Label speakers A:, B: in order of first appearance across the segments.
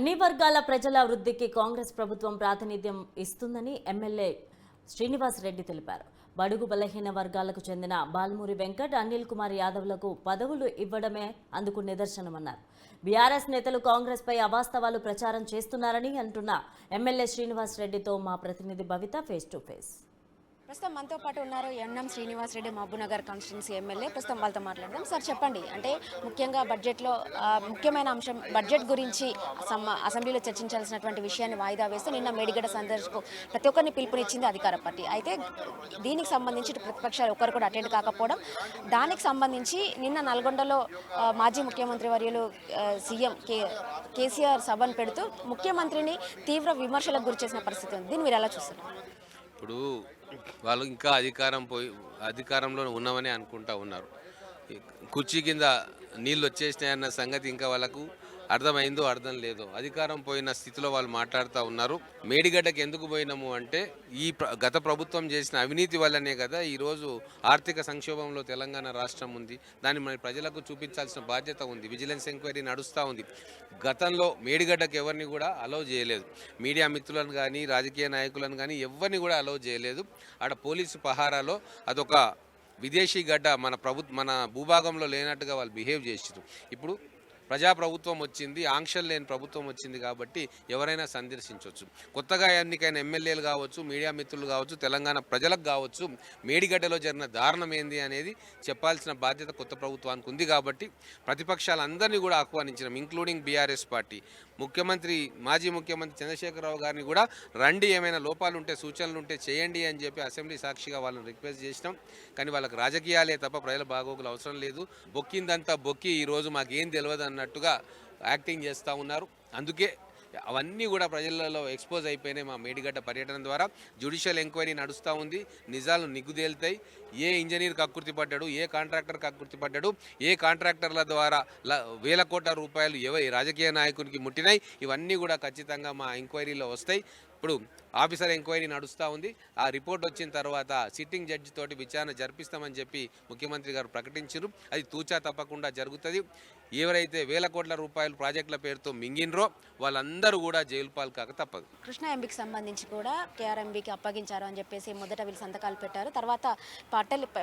A: అన్ని వర్గాల ప్రజల వృద్ధికి కాంగ్రెస్ ప్రభుత్వం ప్రాతినిధ్యం ఇస్తుందని ఎమ్మెల్యే శ్రీనివాస్ రెడ్డి తెలిపారు. బడుగు బలహీన వర్గాలకు చెందిన బాల్మూరి వెంకట్, అనిల్ కుమార్ యాదవ్లకు పదవులు ఇవ్వడమే అందుకు నిదర్శనమన్నారు. బీఆర్ఎస్ నేతలు కాంగ్రెస్ పై అవాస్తవాలు ప్రచారం చేస్తున్నారని అంటున్న ఎమ్మెల్యే శ్రీనివాస్ రెడ్డితో మా ప్రతినిధి భవిత ఫేస్ టు ఫేస్.
B: ప్రస్తుతం మనతో పాటు ఉన్నారు NM Srinivas Reddy, Mahabubnagar constituency MLA. ప్రస్తుతం వాళ్ళతో మాట్లాడదాం. సార్ చెప్పండి, అంటే ముఖ్యంగా బడ్జెట్లో ముఖ్యమైన అంశం బడ్జెట్ గురించి అసెంబ్లీలో చర్చించాల్సినటువంటి విషయాన్ని వాయిదా వేస్తూ నిన్న మేడిగడ్డ సందర్శనకు ప్రతి ఒక్కరిని పిలుపునిచ్చింది అధికార పార్టీ. అయితే దీనికి సంబంధించి ప్రతిపక్షాలు ఒక్కరు కూడా అటెండ్ కాకపోవడం, దానికి సంబంధించి నిన్న నల్గొండలో మాజీ ముఖ్యమంత్రి వర్యులు సీఎం కేసీఆర్ సభను పెడుతూ ముఖ్యమంత్రిని తీవ్ర విమర్శలకు గురి చేసిన పరిస్థితి ఉంది. దీన్ని మీరు ఎలా చూస్తున్నారు?
C: ఇప్పుడు వాళ్ళు ఇంకా అధికారంలో ఉన్నామని అనుకుంటా ఉన్నారు. కుర్చీ కింద నీళ్ళు వచ్చేసినాయన్న సంగతి ఇంకా వాళ్ళకు అర్థమైందో అర్థం లేదో అధికారం పోయిన స్థితిలో వాళ్ళు మాట్లాడుతూ ఉన్నారు. మేడిగడ్డకి ఎందుకు పోయినాము అంటే గత ప్రభుత్వం చేసిన అవినీతి వల్లనే కదా ఈరోజు ఆర్థిక సంక్షోభంలో తెలంగాణ రాష్ట్రం ఉంది. దాన్ని మన ప్రజలకు చూపించాల్సిన బాధ్యత ఉంది. విజిలెన్స్ ఎంక్వైరీ నడుస్తూ ఉంది. గతంలో మేడిగడ్డకు ఎవరిని కూడా అలౌ చేయలేదు. మీడియా మిత్రులను కానీ రాజకీయ నాయకులను కానీ ఎవరిని కూడా అలౌ చేయలేదు. ఆడ పోలీసు పహారాలో అదొక విదేశీ గడ్డ, మన భూభాగంలో లేనట్టుగా వాళ్ళు బిహేవ్ చేసారు. ఇప్పుడు ప్రజాప్రభుత్వం వచ్చింది, ఆంక్షలు లేని ప్రభుత్వం వచ్చింది కాబట్టి ఎవరైనా సందర్శించవచ్చు. కొత్తగా ఎన్నికైన ఎమ్మెల్యేలు కావచ్చు, మీడియా మిత్రులు కావచ్చు, తెలంగాణ ప్రజలకు కావచ్చు, మేడిగడ్డలో జరిగిన దారుణం ఏంది అనేది చెప్పాల్సిన బాధ్యత కొత్త ప్రభుత్వానికి ఉంది. కాబట్టి ప్రతిపక్షాలందరినీ కూడా ఆహ్వానించినాం, ఇంక్లూడింగ్ బీఆర్ఎస్ పార్టీ. మాజీ ముఖ్యమంత్రి చంద్రశేఖరరావు గారిని కూడా రండి, ఏమైనా లోపాలు ఉంటే సూచనలు ఉంటే చేయండి అని చెప్పి అసెంబ్లీ సాక్షిగా వాళ్ళని రిక్వెస్ట్ చేసినాం. కానీ వాళ్ళకి రాజకీయాలే తప్ప ప్రజల బాగోగులు అవసరం లేదు. బొక్కిందంతా బొక్కి ఈరోజు మాకేం తెలియదు అన్నట్టుగా యాక్టింగ్ చేస్తూ ఉన్నారు. అందుకే అవన్నీ కూడా ప్రజలలో ఎక్స్పోజ్ అయిపోయినాయి. మా మేడిగడ్డ పర్యటన ద్వారా జ్యుడిషియల్ ఎంక్వైరీ నడుస్తూ ఉంది. నిజాలు నిగ్గుదేలుతాయి. ఏ ఇంజనీర్ కక్కుర్తి పడ్డాడు, ఏ కాంట్రాక్టర్ కక్కుర్తి పడ్డాడు, ఏ కాంట్రాక్టర్ల ద్వారా వేల కోట్ల రూపాయలు రాజకీయ నాయకునికి ముట్టినాయి, ఇవన్నీ కూడా ఖచ్చితంగా మా ఎంక్వైరీలో వస్తాయి. ఇప్పుడు ఆఫీసర్ ఎంక్వైరీ నడుస్తూ ఉంది. ఆ రిపోర్ట్ వచ్చిన తర్వాత సిట్టింగ్ జడ్జి తోటి విచారణ జరిపిస్తామని చెప్పి ముఖ్యమంత్రి గారు ప్రకటించారు. అది తూచా తప్పకుండా జరుగుతుంది. ఎవరైతే వేల కోట్ల రూపాయలు ప్రాజెక్టుల పేరుతో మింగినరో వాళ్ళందరూ కూడా జైలు పాలు కాక తప్పదు.
B: కృష్ణా ఎంబీకి సంబంధించి కూడా కేఆర్ఎంబీకి అప్పగించారు అని చెప్పేసి మొదట వీళ్ళు సంతకాలు పెట్టారు. తర్వాత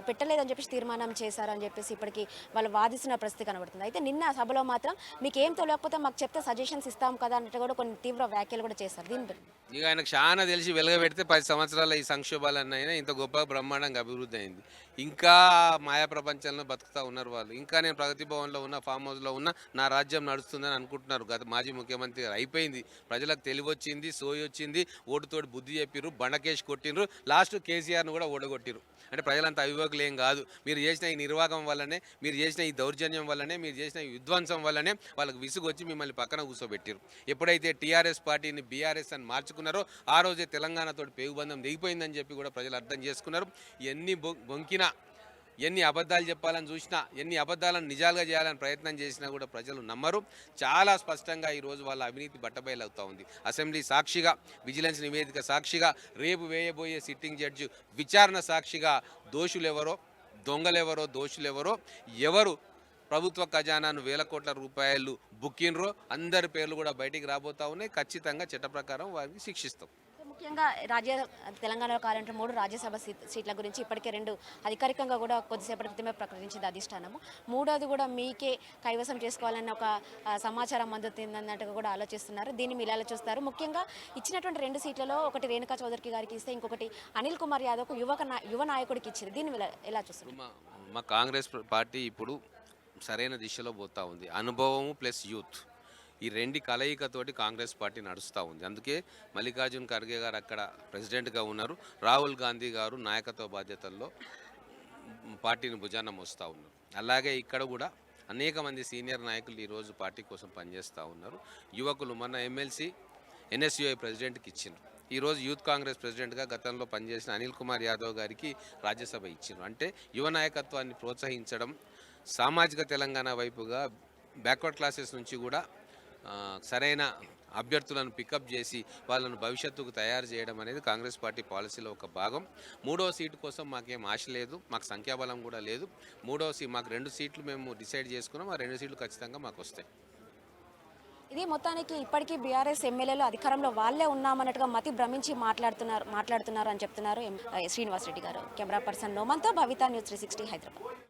B: పెట్టలేదని చెప్పేసి తీర్మానం చేశారు అని చెప్పేసి ఇప్పటికీ వాళ్ళు వాదిస్తున్న పరిస్థితి కనబడుతుంది. అయితే నిన్న సభలో మాత్రం మీకు ఏం తెలియకపోతే మాకు చెప్తే సజెషన్స్ ఇస్తాం కదా అన్నట్టు కూడా కొన్ని తీవ్ర వ్యాఖ్యలు కూడా చేశారు. దీని
C: ఇక ఆయనకు చాలా తెలిసి వెలగబెడితే 10 సంవత్సరాల ఈ సంక్షోభాలన్నైనా ఇంత గొప్ప బ్రహ్మాండంగా అభివృద్ధి అయింది. ఇంకా మాయా ప్రపంచంలో బతుకుతూ ఉన్నారు వాళ్ళు. ఇంకా నేను ప్రగతి భవన్లో ఉన్న, ఫామ్ హౌస్లో ఉన్న, నా రాజ్యం నడుస్తుందని అనుకుంటున్నారు. గత మాజీ ముఖ్యమంత్రి గారు అయిపోయింది. ప్రజలకు తెలివి వచ్చింది, సోయి వచ్చింది, ఓటుతోటి బుద్ధి చెప్పిర్రు, బండకేసి కొట్టిండ్రు, లాస్ట్ కేసీఆర్ను కూడా ఓడగొట్టిరు. అంటే ప్రజలంతా అవివేకులు ఏం కాదు. మీరు చేసిన ఈ నిర్వాహకం వల్లనే, మీరు చేసిన ఈ దౌర్జన్యం వల్లనే, మీరు చేసిన ఈ విధ్వంసం వల్లనే వాళ్ళకి విసుగు వచ్చి మిమ్మల్ని పక్కన కూర్చోబెట్టారు. ఎప్పుడైతే టీఆర్ఎస్ పార్టీని బీఆర్ఎస్ అని మార్చుకున్నారో ఆ రోజే తెలంగాణతో పేగుబంధం దిగిపోయిందని చెప్పి కూడా ప్రజలు అర్థం చేసుకున్నారు. ఎన్ని బొంకినా, ఎన్ని అబద్ధాలు చెప్పాలని చూసినా, ఎన్ని అబద్ధాలను నిజాలుగా చేయాలని ప్రయత్నం చేసినా కూడా ప్రజలు నమ్మరు. చాలా స్పష్టంగా ఈరోజు వాళ్ళ అవినీతి బట్టబయలవుతూ ఉంది. అసెంబ్లీ సాక్షిగా, విజిలెన్స్ నివేదిక సాక్షిగా, రేపు వేయబోయే సిట్టింగ్ జడ్జి విచారణ సాక్షిగా దోషులెవరో, దొంగలెవరో, దోషులెవరో, ఎవరు ప్రభుత్వ ఖజానాను వేల కోట్ల రూపాయలు బుక్కినరో అందరి పేర్లు కూడా బయటికి రాబోతూ ఉన్నాయి. ఖచ్చితంగా చట్ట ప్రకారం వారిని శిక్షిస్తాం.
B: ముఖ్యంగా తెలంగాణలో కావాలంటే 3 రాజ్యసభ సీట్ల గురించి ఇప్పటికే 2 అధికారికంగా కూడా కొద్దిసేపటి క్రితమే ప్రకటించింది అధిష్టానము. 3వది కూడా మీకే కైవసం చేసుకోవాలన్న ఒక సమాచారం అందుతుందన్నట్టుగా కూడా ఆలోచిస్తున్నారు. దీన్ని మీరు ఎలా చూస్తారు? ముఖ్యంగా ఇచ్చినటువంటి 2 సీట్లలో ఒకటి రేణుకా చౌదరికి గారికి ఇస్తే, ఇంకొకటి అనిల్ కుమార్ యాదవ్కు యువ నాయకుడికి ఇచ్చింది. దీన్ని ఎలా చూస్తారు?
C: మా కాంగ్రెస్ పార్టీ ఇప్పుడు సరైన దిశలో పోతూ ఉంది. అనుభవము ప్లస్ యూత్, ఈ 2 కలయికతోటి కాంగ్రెస్ పార్టీ నడుస్తూ ఉంది. అందుకే మల్లికార్జున్ ఖర్గే గారు అక్కడ ప్రెసిడెంట్గా ఉన్నారు. రాహుల్ గాంధీ గారు నాయకత్వ బాధ్యతల్లో పార్టీని భుజాన మోస్తూ ఉన్నారు. అలాగే ఇక్కడ కూడా అనేక మంది సీనియర్ నాయకులు ఈరోజు పార్టీ కోసం పనిచేస్తూ ఉన్నారు. యువకులు మన ఎమ్మెల్సీ ఎన్ఎస్యుఐ ప్రెసిడెంట్కి ఇచ్చిండ్రు. ఈరోజు యూత్ కాంగ్రెస్ ప్రెసిడెంట్గా గతంలో పనిచేసిన అనిల్ కుమార్ యాదవ్ గారికి రాజ్యసభ ఇచ్చిండ్రు. అంటే యువ నాయకత్వాన్ని ప్రోత్సహించడం, సామాజిక తెలంగాణ వైపుగా బ్యాక్వర్డ్ క్లాసెస్ నుంచి కూడా సరైన అభ్యర్థులను పికప్ చేసి వాళ్ళను భవిష్యత్తుకు తయారు చేయడం అనేది కాంగ్రెస్ పార్టీ పాలసీలో ఒక భాగం. 3వ సీటు కోసం మాకేం ఆశ లేదు, మాకు సంఖ్యాబలం కూడా లేదు. మాకు 2 సీట్లు మేము డిసైడ్ చేసుకున్నాం. ఆ 2 సీట్లు ఖచ్చితంగా మాకు వస్తాయి.
B: ఇది మొత్తానికి ఇప్పటికీ బీఆర్ఎస్ ఎమ్మెల్యేలు అధికారంలో వాళ్ళే ఉన్నామన్నట్టుగా మతి భ్రమించి మాట్లాడుతున్నారు అని చెప్తున్నారు శ్రీనివాస్ రెడ్డి గారు. కెమెరా పర్సన్ నోమన్తో భవిత, న్యూస్ 360 హైదరాబాద్.